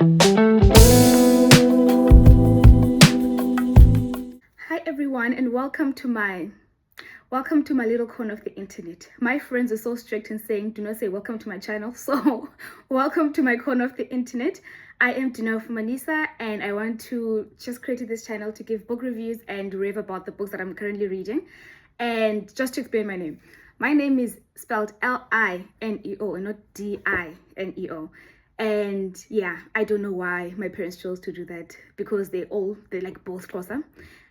Hi everyone, and welcome to my little corner of the internet. My friends are so strict in saying do not say welcome to my channel, so welcome to my corner of the internet. I am Dini from Manisa, and I want to just create this channel to give book reviews and rave about the books that I'm currently reading. And just to explain my name is spelled Lineo and not Dineo. And yeah, I don't know why my parents chose to do that, because they're like both closer.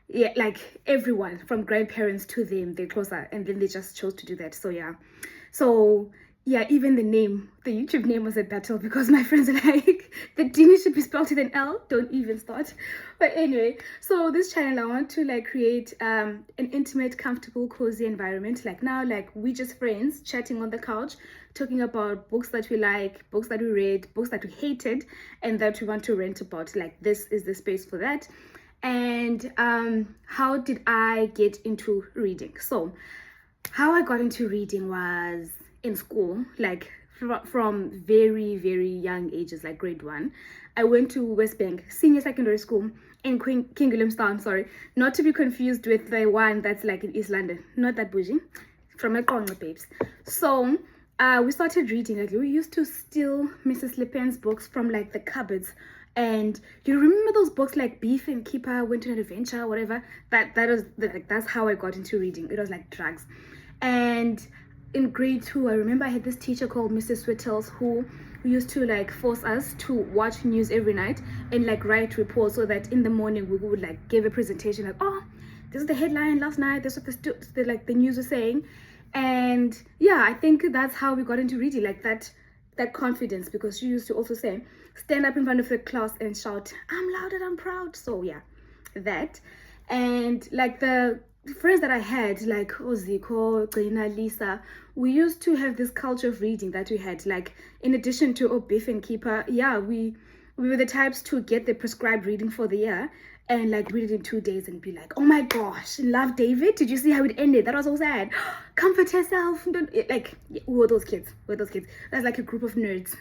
Yeah, like everyone from grandparents to them, they're closer, and then they just chose to do that. So yeah, even the YouTube name was a battle, because my friends are like, the Dini should be spelled with an L, don't even start. But anyway, so this channel, I want to like create an intimate, comfortable, cozy environment. Like now, like we just friends chatting on the couch, talking about books that we like, books that we read, books that we hated, and that we want to rant about. Like this is the space for that. And how did I get into reading? So how I got into reading was in school, like from very, very young ages, like grade 1. I went to West Bank Senior Secondary School in King Williamstown, sorry, not to be confused with the one that's like in East London, not that bougie, from my corner babes. So we started reading. Like we used to steal Mrs. Le Pen's books from like the cupboards. And you remember those books like Beef and Keeper, Winter and Adventure, whatever? That's how I got into reading. It was like drugs. And in grade 2, I remember I had this teacher called Mrs. Whittles, who used to like force us to watch news every night and like write reports, so that in the morning we would like give a presentation like, oh, this is the headline last night, this is what the news was saying. And yeah, I think that's how we got into reading, like that confidence, because she used to also say, stand up in front of the class and shout, I'm loud and I'm proud. So yeah, that. And like the friends that I had, like Oziko, Gina, Lisa, we used to have this culture of reading that we had, like in addition to Beef and Keeper. Yeah, we were the types to get the prescribed reading for the year and like read it in 2 days and be like, oh my gosh, love David, did you see how it ended? That was so sad. Comfort yourself. Like we were those kids. That's like a group of nerds.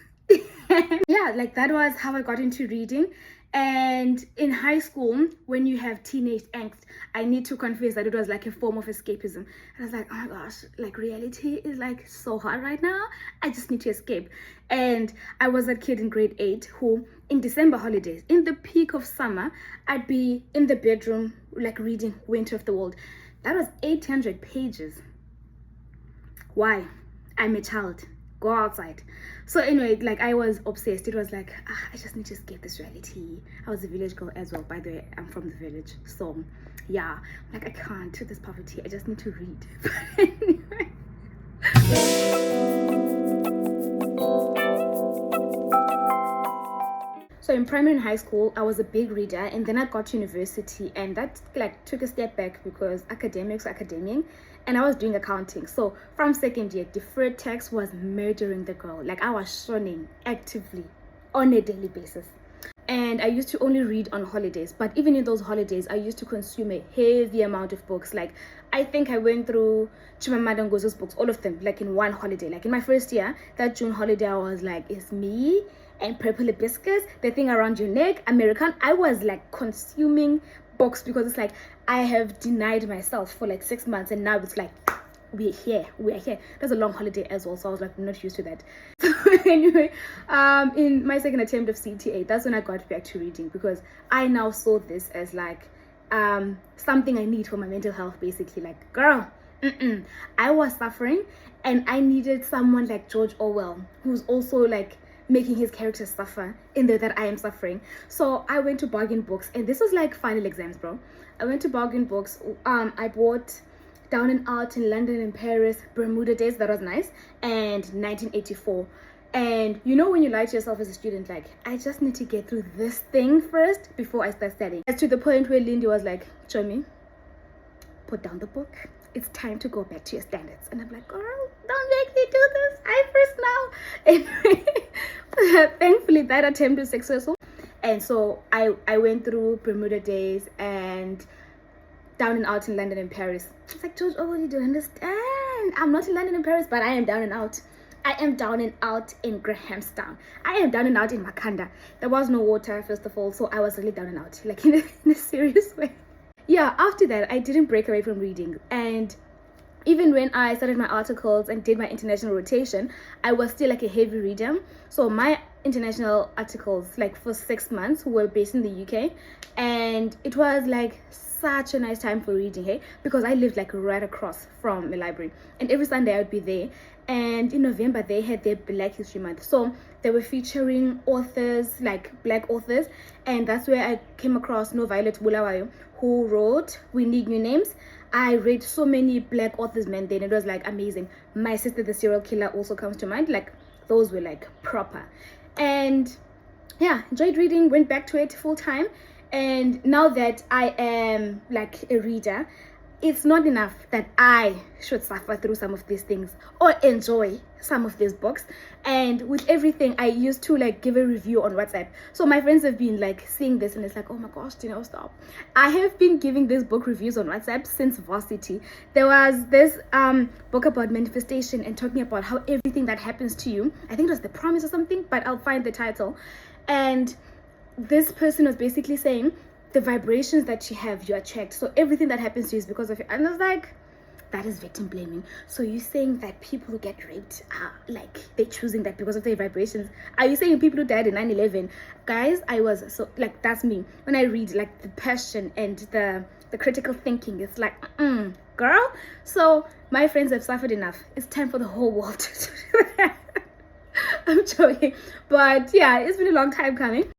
Yeah, like that was how I got into reading. And in high school, when you have teenage angst, I need to confess that it was like a form of escapism. And I was like, oh my gosh, like reality is like so hard right now, I just need to escape. And I was a kid in grade 8 who, in December holidays, in the peak of summer, I'd be in the bedroom like reading Winter of the World. That was 800 pages. Why? I'm a child. Go outside. So anyway, like I was obsessed. It was like, I just need to escape this reality. I was a village girl as well, by the way. I'm from the village, so yeah, like I can't do this poverty, I just need to read. But anyway. So in primary and high school, I was a big reader, and then I got to university, and that like took a step back because academics are academing, and I was doing accounting. So from second year, deferred tax was murdering the girl. Like I was shunning actively on a daily basis. And I used to only read on holidays, but even in those holidays, I used to consume a heavy amount of books. Like I think I went through Chimamanda Ngozi's books, all of them, like in one holiday. Like in my first year, that June holiday, I was like, it's me and Purple Hibiscus, the thing around your neck, American. I was like consuming books, because it's like I have denied myself for like 6 months, and now it's like we're here. That's a long holiday as well, so I was like, I'm not used to that. So anyway, in my second attempt of CTA, that's when I got back to reading, because I now saw this as like something I need for my mental health, basically. Like, girl, I was suffering, and I needed someone like George Orwell, who's also like making his characters suffer in the way that I am suffering. So I went to Bargain Books, and this was like final exams, bro. I went to Bargain Books. I bought Down and Out in London and Paris, Bermuda Days, that was nice, and 1984. And you know when you lie to yourself as a student, like, I just need to get through this thing first before I start studying. As to the point where Lindy was like, Chomi, put down the book. It's time to go back to your standards. And I'm like, girl, don't make me do this. I first now. Anyway, thankfully that attempt was successful. And so I went through Bermuda Days and Down and Out in London and Paris. It's like, George, oh, you don't understand. I'm not in London and Paris, but I am down and out. I am down and out in Grahamstown. I am down and out in Makanda. There was no water, first of all, so I was really down and out, like in a serious way. Yeah, after that, I didn't break away from reading. And even when I started my articles and did my international rotation, I was still like a heavy reader. So my international articles, like for 6 months, were based in the UK. And it was like such a nice time for reading, hey, because I lived like right across from the library, and every Sunday I would be there. And in November they had their Black History Month, so they were featuring authors, like black authors, and that's where I came across Violet Bulawayo, who wrote We Need New Names. I read so many black authors, man, then it was like amazing. My Sister the Serial Killer also comes to mind. Like those were like proper. And yeah, enjoyed reading, went back to it full time. And now that I am like a reader, it's not enough that I should suffer through some of these things or enjoy some of these books. And with everything, I used to like give a review on WhatsApp. So my friends have been like seeing this and it's like, oh my gosh, stop. I have been giving this book reviews on WhatsApp since varsity. There was this book about manifestation and talking about how everything that happens to you, I think it was The Promise or something, but I'll find the title. And this person was basically saying the vibrations that you have, you attract. So everything that happens to you is because of you. And I was like, that is victim blaming. So you're saying that people who get raped are like they're choosing that because of their vibrations? Are you saying people who died in 9/11? Guys, I was so like, that's me. When I read like the passion and the critical thinking, it's like, girl. So my friends have suffered enough. It's time for the whole world to do that. I'm joking. But yeah, it's been a long time coming.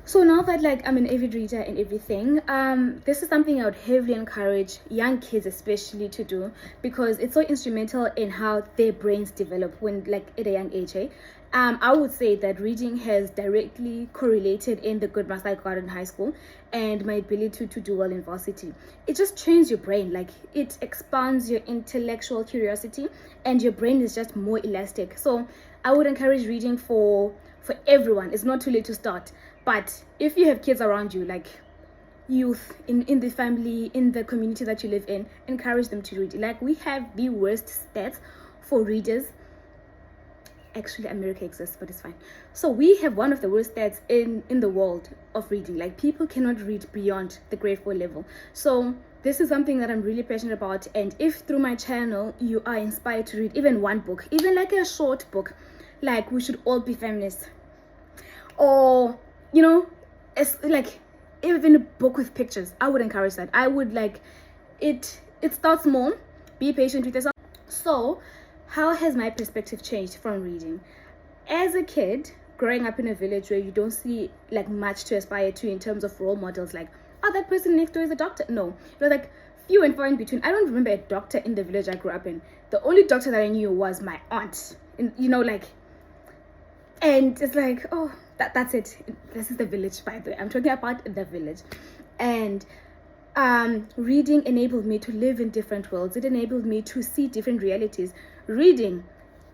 So now that like I'm an avid reader and everything, this is something I would heavily encourage young kids especially to do, because it's so instrumental in how their brains develop when like at a young age. I would say that reading has directly correlated in the good marks I got in high school and my ability to do well in varsity. It just trains your brain, like it expands your intellectual curiosity and your brain is just more elastic. So I would encourage reading for everyone. It's not too late to start. But if you have kids around you, like youth in the family, in the community that you live in, encourage them to read. Like we have the worst stats for readers. Actually, America exists, but it's fine. So we have one of the worst stats in the world of reading. Like people cannot read beyond the grade 4 level. So this is something that I'm really passionate about. And if through my channel you are inspired to read even one book, even like a short book, like We Should All Be Feminists, or you know, it's like even a book with pictures, I would encourage that. I would like it starts small. Be patient with yourself. So how has my perspective changed from reading? As a kid growing up in a village where you don't see like much to aspire to in terms of role models, like, oh, that person next door is a doctor. No, it was like few and far in between. I don't remember a doctor in the village I grew up in. The only doctor that I knew was my aunt, and you know, like, and it's like, oh, that's it. This is the village, by the way. I'm talking about the village. And reading enabled me to live in different worlds. It enabled me to see different realities. Reading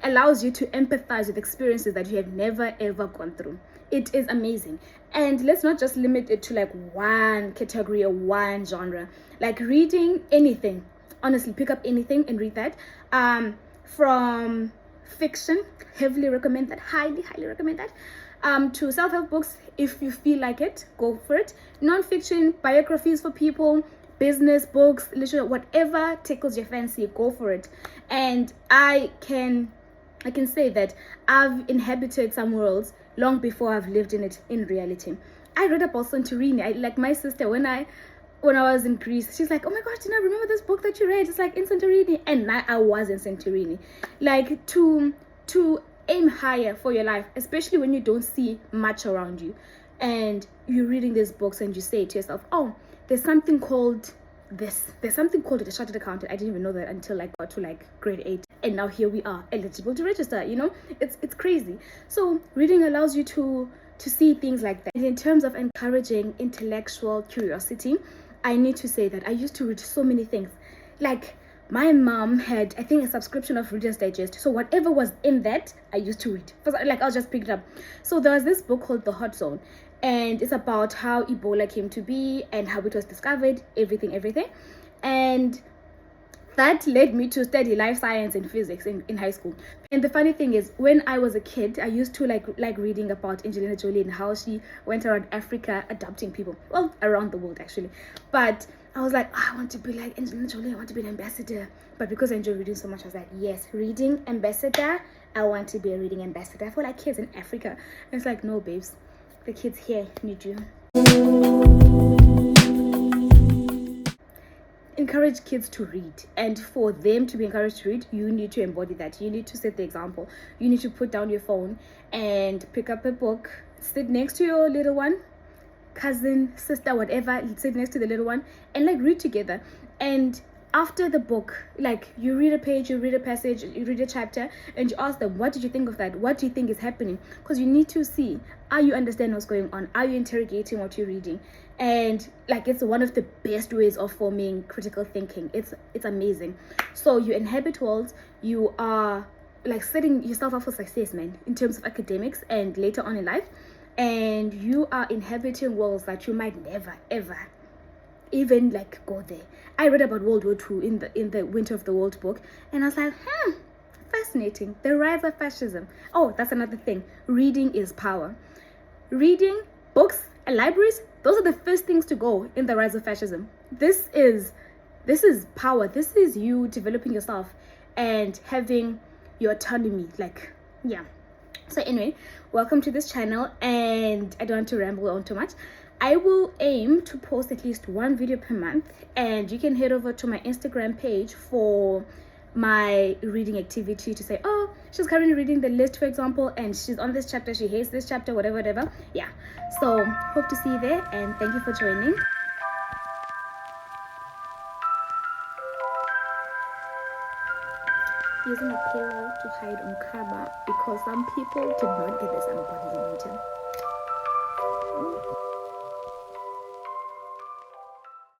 allows you to empathize with experiences that you have never ever gone through. It is amazing. And let's not just limit it to like one category or one genre. Like reading anything, honestly, pick up anything and read that. From fiction, heavily recommend that, highly recommend that, to self-help books, if you feel like it, go for it. Non-fiction, biographies for people, business books, literature, whatever tickles your fancy, go for it. And I can say that I've inhabited some worlds long before I've lived in it in reality. I read about Santorini. Like my sister, when I was in Greece, she's like, oh my gosh, did I remember this book that you read? It's like in Santorini. And now I was in Santorini. Like to aim higher for your life, especially when you don't see much around you and you're reading these books and you say to yourself, oh, there's something called this. There's something called a chartered accountant. I didn't even know that until I got to like grade 8. And now here we are, eligible to register, you know? It's crazy. So reading allows you to see things like that. And in terms of encouraging intellectual curiosity, I need to say that I used to read so many things. Like my mom had, I think, a subscription of Reader's Digest. So whatever was in that, I used to read. Like I'll just pick it up. So there was this book called The Hot Zone. and it's about how Ebola came to be and how it was discovered, everything. And that led me to study life science and physics in high school. And the funny thing is, when I was a kid, I used to like reading about Angelina Jolie and how she went around Africa adopting people, well, around the world actually. But I was like, I want to be like Angelina Jolie, I want to be an ambassador. But because I enjoy reading so much, I was like, yes, reading ambassador, I want to be a reading ambassador for like kids in Africa. And it's like, no babes, the kids here need you. Encourage kids to read, and for them to be encouraged to read, you need to embody that. You need to set the example. You need to put down your phone and pick up a book, sit next to your little one, cousin, sister, whatever, sit next to the little one, and like read together. And after the book, like you read a page, you read a passage, you read a chapter, and you ask them, what did you think of that? What do you think is happening? Because you need to see, are you understanding what's going on? Are you interrogating what you're reading? And like, it's one of the best ways of forming critical thinking. It's amazing. So you inhabit worlds, you are like setting yourself up for success, man, in terms of academics and later on in life. And you are inhabiting worlds that you might never ever even like go there. I read about World War II in the Winter of the World book, and I was like, fascinating. The rise of fascism. Oh, that's another thing. Reading is power. Reading, books, and libraries, those are the first things to go in the rise of fascism. This is power. This is you developing yourself and having your autonomy. Like, yeah. So anyway, welcome to this channel, and I don't want to ramble on too much. I will aim to post at least one video per month, and you can head over to my Instagram page for my reading activity to say, oh, she's currently reading the list, for example, and she's on this chapter, she hates this chapter, whatever. Yeah, so hope to see you there, and thank you for joining. Using a pillow to hide on camera because some people did not get this. I'm body limited.